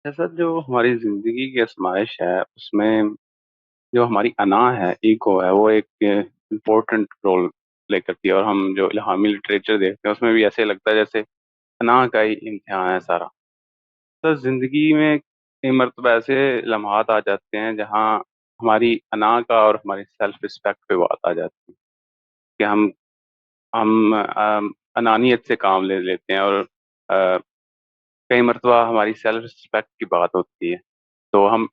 جیسا جو ہماری زندگی کی آزمائش ہے اس میں جو ہماری انا ہے، ایگو ہے، وہ ایک امپورٹنٹ رول پلے کرتی ہے، اور ہم جو الہامی لٹریچر دیکھتے ہیں اس میں بھی ایسے لگتا ہے جیسے انا کا ہی امتحان ہے سارا۔ تو زندگی میں کئی مرتبہ ایسے لمحات آ جاتے ہیں جہاں ہماری انا کا اور ہماری سیلف رسپیکٹ پہ بات آ جاتی ہے کہ ہم انانیت سے کام لے لیتے ہیں، اور آ، کئی مرتبہ ہماری سیلف رسپیکٹ کی بات ہوتی ہے، تو ہم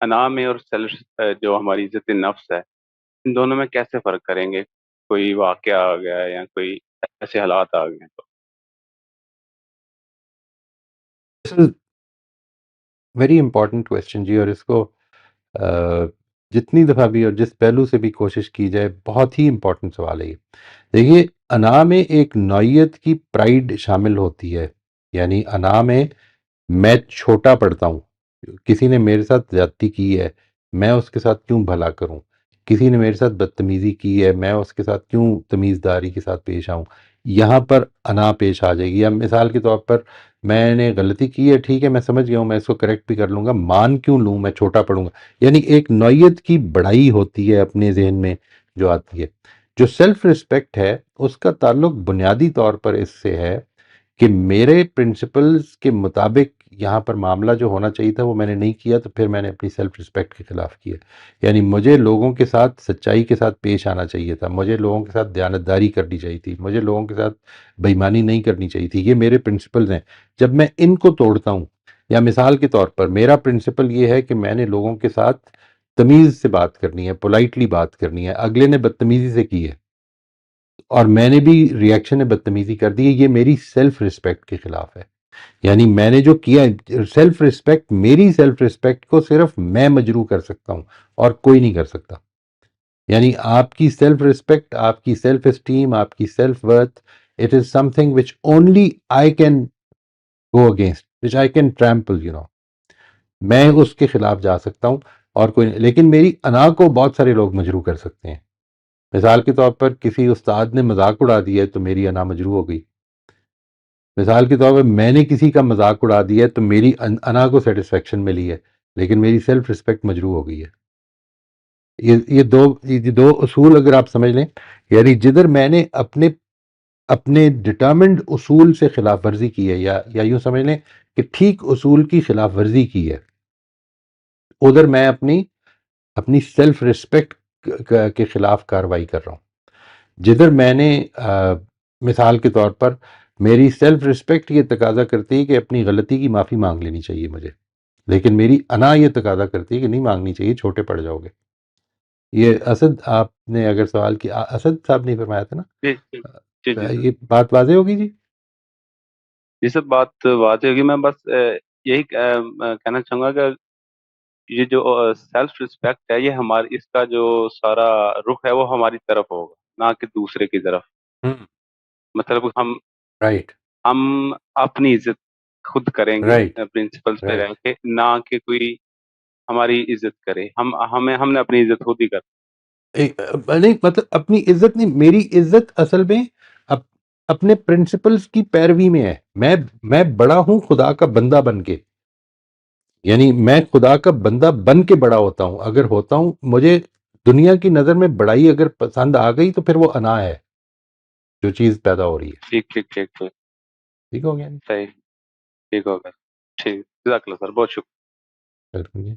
انا میں اور سیلف جو ہماری عزت نفس ہے، ان دونوں میں کیسے فرق کریں گے؟ کوئی واقعہ آ گیا ہے یا کوئی ایسے حالات آ گئے ہیں تو؟ ویری امپورٹنٹ کوشچن جی، اور اس کو جتنی دفعہ بھی اور جس پہلو سے بھی کوشش کی جائے، بہت ہی امپورٹنٹ سوال ہے یہ۔ دیکھیے، انا میں ایک نوعیت کی پرائیڈ شامل ہوتی ہے، یعنی انا میں چھوٹا پڑتا ہوں۔ کسی نے میرے ساتھ زیادتی کی ہے، میں اس کے ساتھ کیوں بھلا کروں؟ کسی نے میرے ساتھ بدتمیزی کی ہے، میں اس کے ساتھ کیوں تمیزداری کے ساتھ پیش آؤں؟ یہاں پر انا پیش آ جائے گی۔ یا مثال کے طور پر میں نے غلطی کی ہے، ٹھیک ہے، میں سمجھ گیا ہوں، میں اس کو کریکٹ بھی کر لوں گا، مان کیوں لوں؟ میں چھوٹا پڑوں گا۔ یعنی ایک نوعیت کی بڑائی ہوتی ہے اپنے ذہن میں جو آتی ہے۔ جو سیلف رسپیکٹ ہے، اس کا تعلق بنیادی طور پر اس سے ہے کہ میرے پرنسپلز کے مطابق یہاں پر معاملہ جو ہونا چاہیے تھا وہ میں نے نہیں کیا، تو پھر میں نے اپنی سیلف رسپیکٹ کے خلاف کیا۔ یعنی مجھے لوگوں کے ساتھ سچائی کے ساتھ پیش آنا چاہیے تھا، مجھے لوگوں کے ساتھ دیانتداری کرنی چاہیے تھی، مجھے لوگوں کے ساتھ بےایمانی نہیں کرنی چاہیے تھی۔ یہ میرے پرنسپلز ہیں۔ جب میں ان کو توڑتا ہوں، یا مثال کے طور پر میرا پرنسپل یہ ہے کہ میں نے لوگوں کے ساتھ تمیز سے بات کرنی ہے، پولائٹلی بات کرنی ہے، اگلے نے بدتمیزی سے کی ہے اور میں نے بھی ریئیکشن میں بدتمیزی کر دی ہے، یہ میری سیلف رسپیکٹ کے خلاف ہے۔ یعنی میں نے جو کیا، سیلف رسپیکٹ، میری سیلف رسپیکٹ کو صرف میں مجروح کر سکتا ہوں اور کوئی نہیں کر سکتا۔ یعنی آپ کی سیلف رسپیکٹ، آپ کی سیلف اسٹیم، آپ کی self worth, it is some thing which only I can go against, which I can ٹریمپل، میں اس کے خلاف جا سکتا ہوں اور کوئی نہیں۔ لیکن میری انا کو بہت سارے لوگ مجروح کر سکتے ہیں۔ مثال کے طور پر کسی استاد نے مذاق اڑا دیا ہے تو میری انا مجروح ہو گئی۔ مثال کے طور پر میں نے کسی کا مذاق اڑا دیا ہے تو میری انا کو سیٹسفیکشن ملی ہے، لیکن میری سیلف رسپیکٹ مجروح ہو گئی ہے۔ یہ دو اصول اگر آپ سمجھ لیں، یعنی جدھر میں نے اپنے ڈٹرمنڈ اصول سے خلاف ورزی کی ہے، یا یوں سمجھ لیں کہ ٹھیک اصول کی خلاف ورزی کی ہے، ادھر میں اپنی سیلف رسپیکٹ کے خلاف کارروائی کر رہا ہوں۔ جدھر میں نے مثال کے طور پر میری سیلف رسپیکٹ یہ تقاضا کرتی ہے کہ اپنی غلطی کی معافی مانگ لینی چاہیے مجھے، لیکن میری انا یہ تقاضا کرتی ہے کہ نہیں مانگنی چاہیے، چھوٹے پڑ جاؤ گے۔ یہ اسد، آپ نے اگر سوال کیا، اسد صاحب نے فرمایا تھا جی جی جی جی نا، سر، یہ بات واضح ہوگی جی؟ یہ سب بات واضح ہوگی۔ میں بس یہی کہنا چاہوں گا کہ یہ جو سیلف رسپیکٹ ہے، یہ ہماری، اس کا جو سارا رخ ہے وہ ہماری طرف ہوگا، نہ کہ دوسرے کی طرف۔ ہوں، مطلب رائٹ، ہم اپنی عزت خود کریں گے رائٹ، پرنسپلس پہ رہ رائٹ۔ کے، نہ کہ کوئی ہماری عزت کرے۔ ہم نے اپنی عزت خود ہی کر۔ نہیں، مطلب اپنی عزت نہیں، میری عزت اصل میں اپ- اپنے پرنسپلز کی پیروی میں ہے۔ میں بڑا ہوں خدا کا بندہ بن کے، یعنی میں خدا کا بندہ بن کے بڑا ہوتا ہوں۔ اگر ہوتا ہوں، مجھے دنیا کی نظر میں بڑائی اگر پسند آ گئی تو پھر وہ انا ہے جو چیز پیدا ہو رہی ہے۔ ٹھیک ٹھیک ٹھیک ٹھیک، ٹھیک ہو گیا؟ صحیح، ٹھیک ہوگا، ٹھیک، جزاک اللہ سر، بہت شکریہ۔ بالکل جی۔